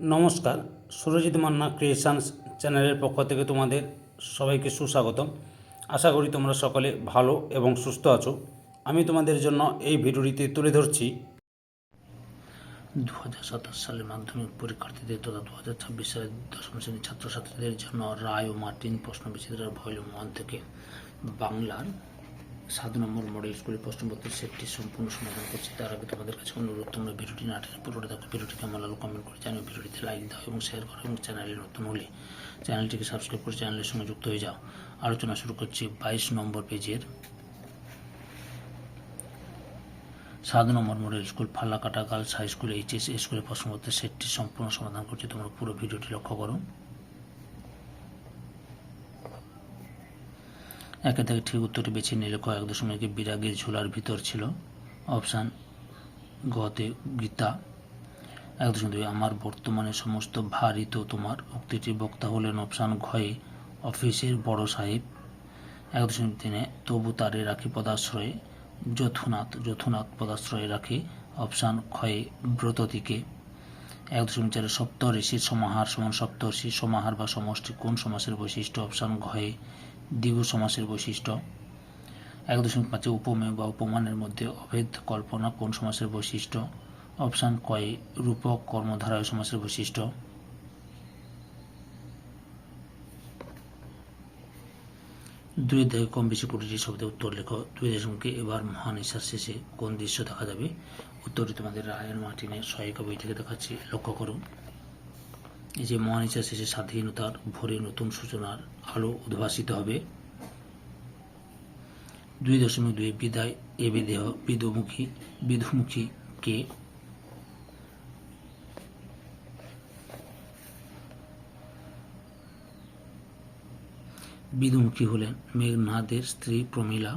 নমস্কার, সুরজিৎ মান্না ক্রিয়েশনস চ্যানেলের পক্ষ থেকে তোমাদের সবাইকে সুস্বাগতম। আশা করি তোমরা সকলে ভালো এবং সুস্থ আছো। আমি তোমাদের জন্য এই ভিডিওটিতে তুলে ধরছি 2027 সালের মাধ্যমিক পরীক্ষার্থীদের তথা 2026 সালের দশম শ্রেণীর ছাত্রছাত্রীদের জন্য রায় ও মার্টিন প্রশ্নবিচিত্রার ভলিউম 1 থেকে বাংলার 7 নম্বর মডেল স্কুলের প্রশ্নপত্রের সেটটি সম্পূর্ণ সমাধান করছি। তার আগে তোমাদের কাছে অনুরোধ, তোমরা ভিডিওটি না টেনে পুরোটা দেখো। ভিডিওটি কেমন লাগলো কমেন্ট করে জানিও, ভিডিওটিতে লাইক দাও এবং শেয়ার করো, এবং চ্যানেলে নতুন হলে চ্যানেলটিকে সাবস্ক্রাইব করে চ্যানেলের সঙ্গে যুক্ত হয়ে যাও। আলোচনা শুরু করছি 22 নম্বর পেজের 7 নম্বর model school Falakata girls high school HS স্কুলের প্রশ্নপত্রের সেটটি সম্পূর্ণ সমাধান করছি। তোমরা পুরো ভিডিওটি লক্ষ্য করো। একে থেকে ঠিক উত্তরটি বেছে নিলে কয়েক দশমিকে বিরাগের ঝোলার ভিতর ছিল। অপশান গতে গীতা। 1.2 আমার বর্তমানে সমস্ত ভারই তো তোমার। উক্তিটির বক্তা হলেন অপশান ঘয়ে অফিসের বড় সাহেব। 1.3 তবু তারে রাখি পদাশ্রয়ে যথুনাথ পদাশ্রয়ে রাখে। অপশান ক্ষয়ে ব্রততিকে। 1.4 সপ্ত ঋষির সমাহার সমান সপ্তর্ষি। সমাহার বা সমষ্টি কোন সমাসের বৈশিষ্ট্য? অপশান ঘয়ে দ্বিগু সমাসের বৈশিষ্ট্য। 1.5 উপমেয় বা উপমানের মধ্যে অভেদ কল্পনা কোন সমাসের বৈশিষ্ট্য? অপশান কয়ে রূপক কর্মধারয় সমাসের বৈশিষ্ট্য। দুই থেকে কম বেশি প্রতিটি শব্দে উত্তর লেখো। 2 এবার মহানিশার শেষে কোন দৃশ্য দেখা যাবে? উত্তরটি তোমাদের রায়ান মার্টিনের সহায়িকা বই থেকে দেখাচ্ছি, লক্ষ্য করো। এই যে মহানিশার শেষে স্বাধীনতার ভোরে নতুন সূচনার আলো উদ্ভাসিত হবে। 2.2 বিদায় এ বিদেহ বিধুমুখী কে? বিধুমুখী হলেন মেঘনাদের স্ত্রী প্রমীলা।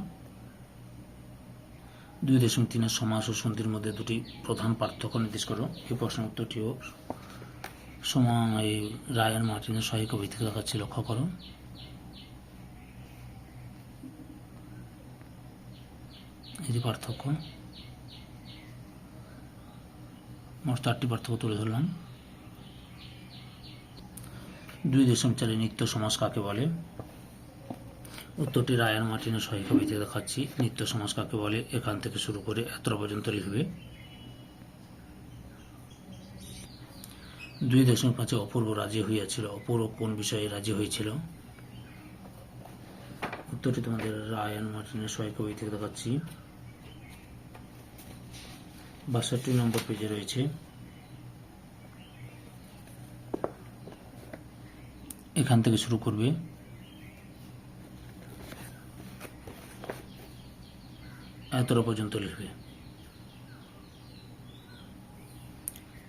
2.3 সমাস ও সন্ধির মধ্যে দুটি প্রধান পার্থক্য নির্দেশ করো। এই প্রশ্নের উত্তরটিও রায়ান মার্টিনের সহায়িকা বই থেকে দেখাচ্ছি, লক্ষ্য করো। এই যে পার্থক্য, মোট 4টি পার্থক্য তুলে ধরলাম। 2.4 নিত্য সমাস কাকে বলে? উত্তরটি রায়ান মার্টিনের সহায়িকা বই থেকে দেখাচ্ছি। নিত্য সমাস কাকে বলে? এখান থেকে শুরু করে এতটা পর্যন্ত লিখবে। 2.5 অপূর্ব রাজি হইয়াছিল। অপূর্ব কোন বিষয়ে রাজি হয়েছিল? উত্তরটি তোমাদের রায়ান মার্টিনের সহায়িকা বই থেকে দেখাচ্ছি। 62 নম্বর পেজে রয়েছে। এখান থেকে শুরু করবে, এতটা পর্যন্ত লিখবে।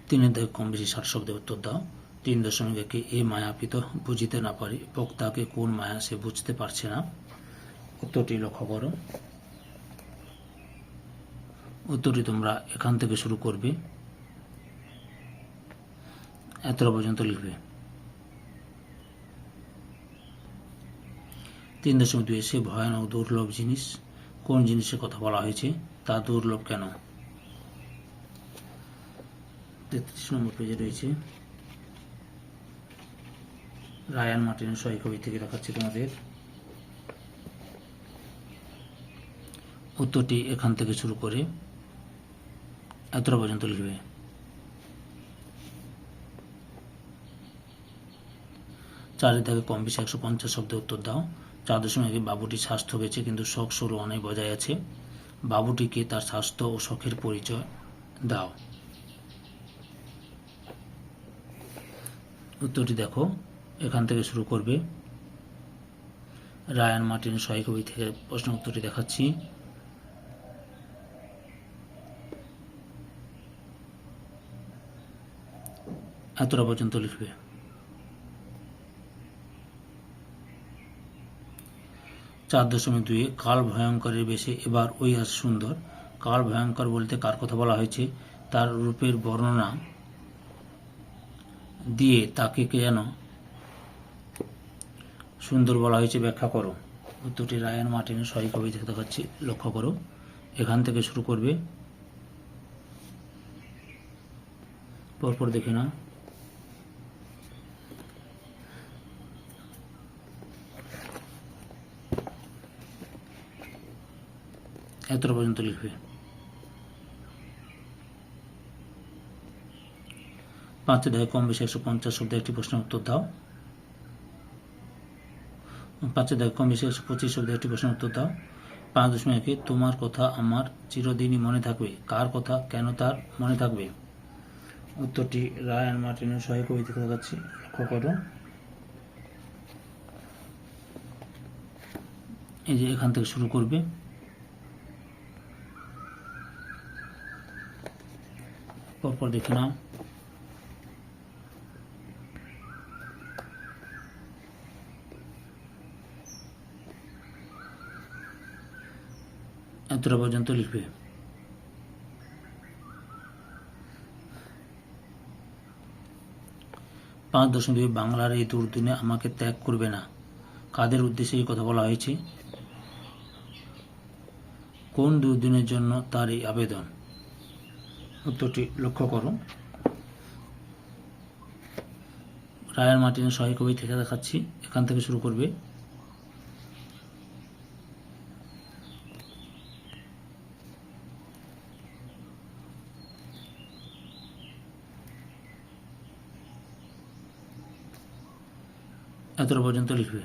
3 থেকে কম বেশি 60 শব্দে উত্তর দাও। 3.1 এ মায়াপিত বুঝিতে না পারে। বক্তাকে কোন মায়া সে বুঝতে পারছে না? উত্তরটি লক্ষ্য করো। উত্তরটি তোমরা এখান থেকে শুরু করবে, এতটা পর্যন্ত লিখবে। 3.2 সে ভয়ানক দুর্লভ জিনিস। কোন জিনিসের কথা বলা হয়েছে? তা দুর্লভ কেন? 33 নম্বর পেজে রয়েছে। রায়ান মার্টিনের সহায়িকা বই থেকে দেখাচ্ছি তোমাদের। উত্তরটি এখান থেকে শুরু করে এতটা পর্যন্ত লিখবে। 4 থেকে কম বেশি 150 শব্দে উত্তর দাও। 4.1 বাবুটি স্বাস্থ্য বেঁচে কিন্তু শখ সরু অনেক বজায় আছে। বাবুটিকে তার স্বাস্থ্য ও শখের পরিচয় দাও। উত্তরটি দেখো, এখান থেকে শুরু করবে। রায়ান মার্টিনের সহায়িকা বই থেকে প্রশ্ন উত্তরটি দেখাচ্ছি। এতটা পর্যন্ত লিখবে। 4.2 কাল ভয়ঙ্করের বেশে এবার ওই আজ সুন্দর। কাল ভয়ঙ্কর বলতে কার কথা বলা হয়েছে? তার রূপের বর্ণনা দিয়ে তাকে যেন সুন্দর বলা হয়েছে, ব্যাখ্যা করো। উত্তরটি রায়ান মার্টিনের সহায়িকা বই থেকে দেখাচ্ছি, লক্ষ্য করো। এখান থেকে শুরু করবে, পরপর দেখে নাও। এতটা পর্যন্ত লিখবে। 5 দাগে কম বেশি 150 শব্দে একটি প্রশ্নের উত্তর দাও। 5 দাগে কম বেশি 125 শব্দে একটি প্রশ্নের উত্তর দাও। 5.1 তোমার কথা আমার চিরদিনই মনে থাকবে, কার কথা কেন তার মনে থাকবে? উত্তরটি রায়ান মার্টিনের সহায়ক কবি থেকে দেখাচ্ছি, লক্ষ্য করো। এই যে এখান থেকে শুরু করবে, পরপর দেখে নাও। এতটা পর্যন্ত লিখবে। পাঁচ দশমিক বাংলার এই দুর্দিনে আমাকে ত্যাগ করবে না, কাদের উদ্দেশ্যে এই কথা বলা হয়েছে? কোন দুর্দিনের জন্য তার এই আবেদন? উত্তরটি লক্ষ্য করো। রায়ান মার্টিনের সহায়ক কবি থেকে দেখাচ্ছি, এখান থেকে শুরু করবে। এতটা পর্যন্ত লিখবে।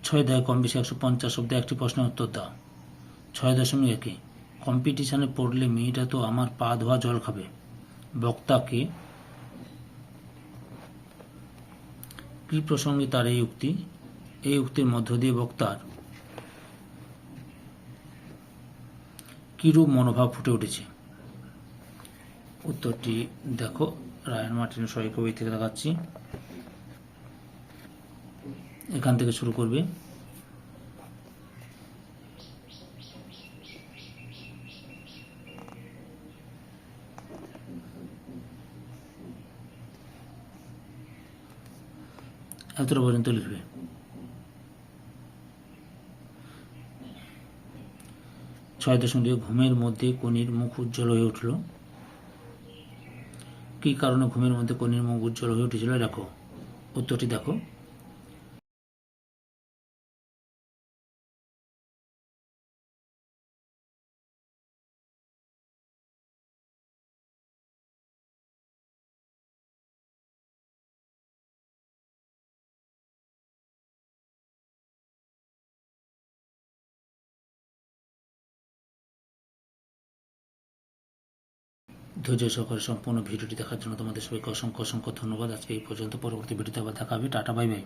ছয় দাগে কম বেশি 150 শব্দে একটি প্রশ্নের উত্তর দাও। 6.1 কম্পিটিশনে পড়লে মেয়েটা তো আমার পা ধোয়া জল খাবে। বক্তাকে কি প্রসঙ্গে তার এই উক্তি? এই উক্তির মধ্য দিয়ে বক্তার কিরূপ মনোভাব ফুটে উঠেছে? উত্তরটি দেখো, রায়ান মার্টিনের সহায়ক কবি থেকে দেখাচ্ছি, এখান থেকে শুরু করবে। এতটা পর্যন্ত লিখবে। 6.2 ঘুমের মধ্যে কনির মুখ উজ্জ্বল হয়ে উঠল। কি কারণে ঘুমের মধ্যে কনির মুখ উজ্জ্বল হয়ে উঠেছিল দেখো। উত্তরটি দেখো। ধৈর্য সহকারে সম্পূর্ণ ভিডিওটি দেখার জন্য তোমাদের সবাইকে অসংখ্য অসংখ্য ধন্যবাদ। আজকে এই পর্যন্ত, পরবর্তী ভিডিওতে আবার দেখা হবে। Tata, bye bye.